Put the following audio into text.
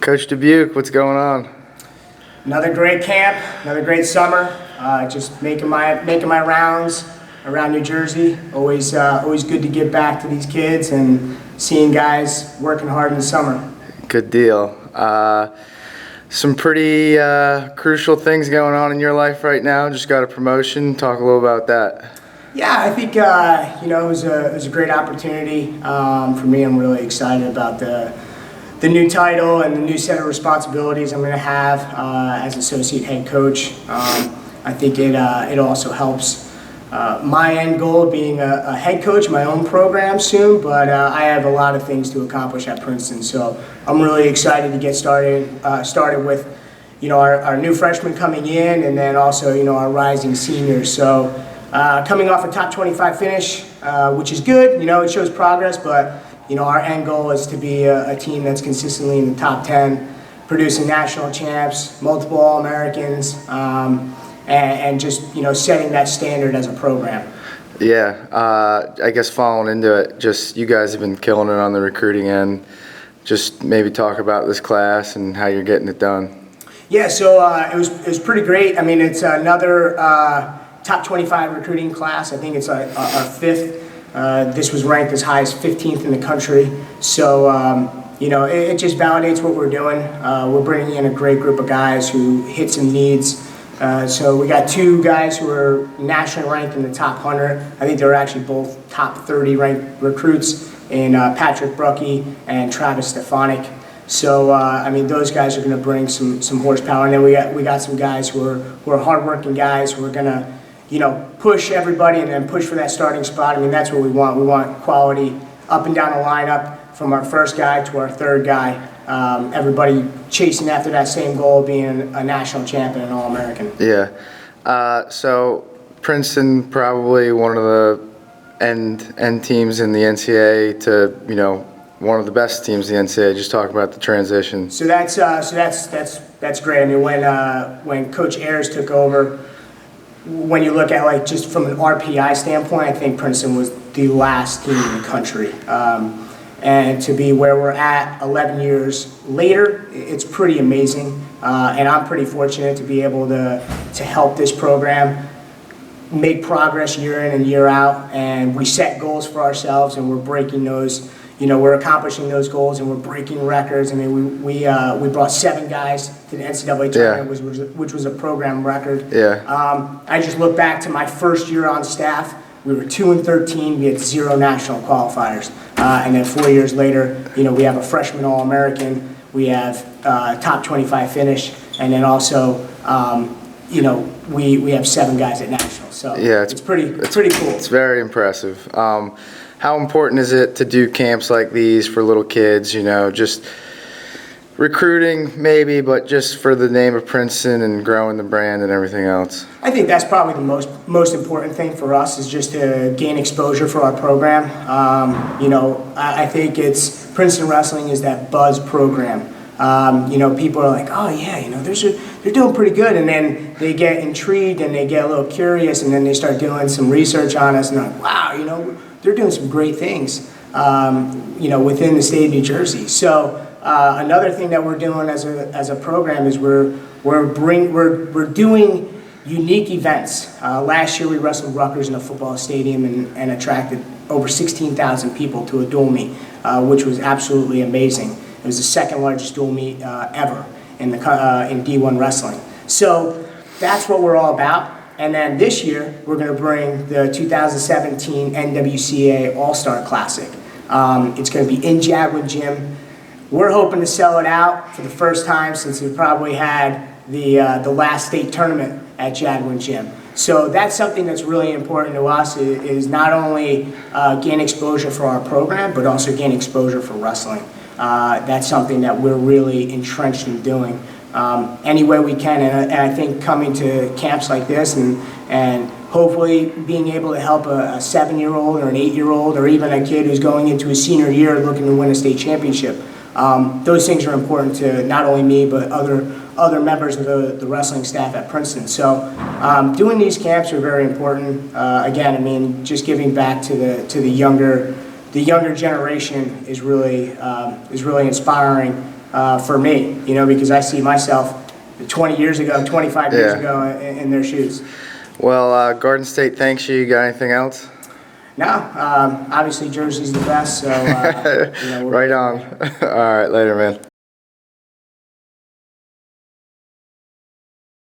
Coach Dubuque, what's going on? Another great camp, another great summer. Just making my rounds around New Jersey. Always good to get back to these kids and seeing guys working hard in the summer. Good deal. Some pretty crucial things going on in your life right now. Just got a promotion. Talk a little about that. Yeah, I think it was a great opportunity for me. I'm really excited about the new title and the new set of responsibilities I'm going to have as associate head coach. I think it also helps my end goal of being a head coach of my own program soon, but I have a lot of things to accomplish at Princeton, so I'm really excited to get started with our new freshmen coming in, and then also our rising seniors. So coming off a top 25 finish, which is good, it shows progress, but our end goal is to be a team that's consistently in the top 10, producing national champs, multiple All-Americans, and just setting that standard as a program. Yeah, I guess following into it, just you guys have been killing it on the recruiting end. Just maybe talk about this class and how you're getting it done. Yeah, so it was pretty great. I mean, it's another top 25 recruiting class. I think it's our fifth. This was ranked as high as 15th in the country. So, it just validates what we're doing. We're bringing in a great group of guys who hit some needs. So we got two guys who are nationally ranked in the top 100. I think they're actually both top 30 ranked recruits in Patrick Bruckey and Travis Stefanik. So, those guys are going to bring some horsepower. And then we got some guys who are hardworking guys who are going to push everybody and then push for that starting spot. I mean, that's what we want. We want quality up and down the lineup from our first guy to our third guy. Everybody chasing after that same goal of being a national champion and All-American. Yeah. So Princeton probably one of the end teams in the NCAA to, one of the best teams in the NCAA. Just talk about the transition. So that's great. I mean, when Coach Ayers took over, when you look at just from an RPI standpoint, I think Princeton was the last team in the country. And to be where we're at 11 years later, it's pretty amazing. And I'm pretty fortunate to be able to help this program make progress year in and year out. And we set goals for ourselves, and we're breaking those. We're accomplishing those goals, and we're breaking records. I mean, we brought 7 guys to the NCAA tournament, which was a program record. Yeah. I just look back to my first year on staff. We were 2-13. We had 0 national qualifiers, and then 4 years later, we have a freshman All-American. We have top 25 finish, and then also, we have 7 guys at nationals. So yeah, it's pretty cool. It's very impressive. How important is it to do camps like these for little kids, just recruiting maybe, but just for the name of Princeton and growing the brand and everything else? I think that's probably the most important thing for us is just to gain exposure for our program. I think it's Princeton Wrestling is that buzz program. People are like, oh yeah, they're doing pretty good, and then they get intrigued and they get a little curious, and then they start doing some research on us, and they're like, wow, they're doing some great things, within the state of New Jersey. So another thing that we're doing as a program is we're doing unique events. Last year we wrestled Rutgers in a football stadium and attracted over 16,000 people to a dual meet, which was absolutely amazing. It was the second largest dual meet ever in D1 wrestling. So that's what we're all about. And then this year, we're going to bring the 2017 NWCA All-Star Classic. It's going to be in Jadwin Gym. We're hoping to sell it out for the first time since we probably had the last state tournament at Jadwin Gym. So that's something that's really important to us is not only gain exposure for our program, but also gain exposure for wrestling. That's something that we're really entrenched in doing. Any way we can, and I think coming to camps like this and hopefully being able to help a 7-year-old or an 8-year-old or even a kid who's going into his senior year looking to win a state championship. Those things are important to not only me but other members of the wrestling staff at Princeton. So doing these camps are very important. Again, just giving back to the younger generation is really inspiring. for me, you know, because I see myself 20 years ago, 25 years Yeah. ago in their shoes. Well, Garden State thanks you. You got anything else? No, obviously Jersey's the best, so you know, Right on. All right, later, man.